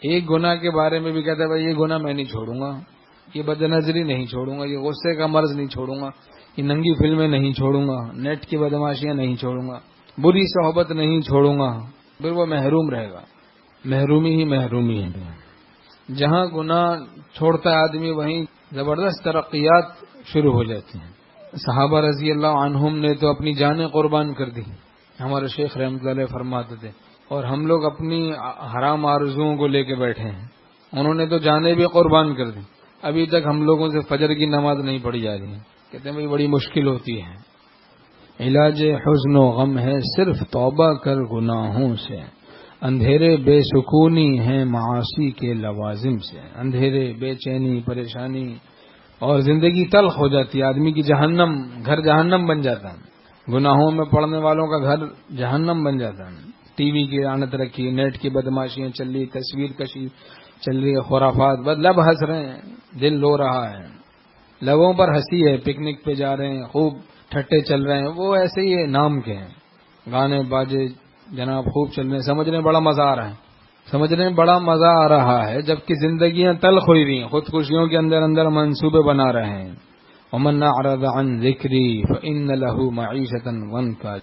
ایک گناہ کے بارے میں بھی کہتا ہے بھائی یہ گناہ میں نہیں چھوڑوں گا، یہ بد نظری نہیں چھوڑوں گا، یہ غصے کا مرض نہیں چھوڑوں گا، یہ ننگی فلمیں نہیں چھوڑوں گا، نیٹ کی بدماشیاں نہیں چھوڑوں گا، بری صحبت نہیں چھوڑوں گا، پھر وہ محروم رہے گا، محرومی ہی محرومی ہے۔ جہاں گناہ چھوڑتا ہے آدمی وہیں زبردست ترقیات شروع ہو جاتی ہیں۔ صحابہ رضی اللہ عنہم نے تو اپنی جانیں قربان کر دی، ہمارے شیخ رحمۃ اللہ علیہ فرماتے تھے، اور ہم لوگ اپنی حرام آرزوؤں کو لے کے بیٹھے ہیں، انہوں نے تو جانیں بھی قربان کر دی، ابھی تک ہم لوگوں سے فجر کی نماز نہیں پڑھی جا رہی ہے، کہتے ہیں بھائی بڑی مشکل ہوتی ہے۔ علاج حزن و غم ہے صرف توبہ کر گناہوں سے، اندھیرے بے سکونی ہیں معاصی کے لوازم سے، اندھیرے بے چینی پریشانی اور زندگی تلخ ہو جاتی ہے، آدمی کی جہنم، گھر جہنم بن جاتا ہے، گناہوں میں پڑنے والوں کا گھر جہنم بن جاتا ہے۔ ٹی وی کی لعنت رکھی، نیٹ کی بدماشیاں چل رہی، تصویر کشی چل رہی ہے، خرافات، بس لب ہنس رہے ہیں، دل رو رہا ہے، لبوں پر ہنسی ہے، پکنک پہ جا رہے ہیں، خوب ٹھٹے چل رہے ہیں، وہ ایسے ہی نام کے ہیں، گانے باجے جناب خوب چل رہے ہیں، سمجھنے میں بڑا مزہ آ رہا ہے، سمجھنے میں بڑا مزہ آ رہا ہے، جبکہ زندگیاں تلخ ہوئی رہی ہیں، خودکشیوں کے اندر اندر منصوبے بنا رہے ہیں۔ ومن اعرض عن ذکری فإن له معیشۃ ضنکا،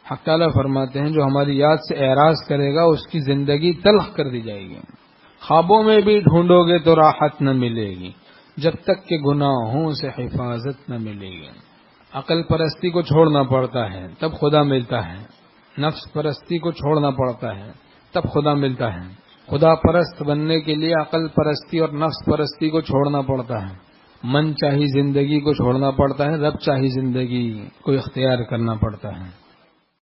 حق تعالیٰ فرماتے ہیں جو ہماری یاد سے اعراض کرے گا اس کی زندگی تلخ کر دی جائے گی، خوابوں میں بھی ڈھونڈو گے تو راحت نہ ملے گی جب تک کہ گناہوں سے حفاظت نہ ملے گی۔ عقل پرستی کو چھوڑنا پڑتا ہے تب خدا ملتا ہے، نفس پرستی کو چھوڑنا پڑتا ہے تب خدا ملتا ہے۔ خدا پرست بننے کے لیے عقل پرستی اور نفس پرستی کو چھوڑنا پڑتا ہے، من چاہی زندگی کو چھوڑنا پڑتا ہے، رب چاہی زندگی کو اختیار کرنا پڑتا ہے۔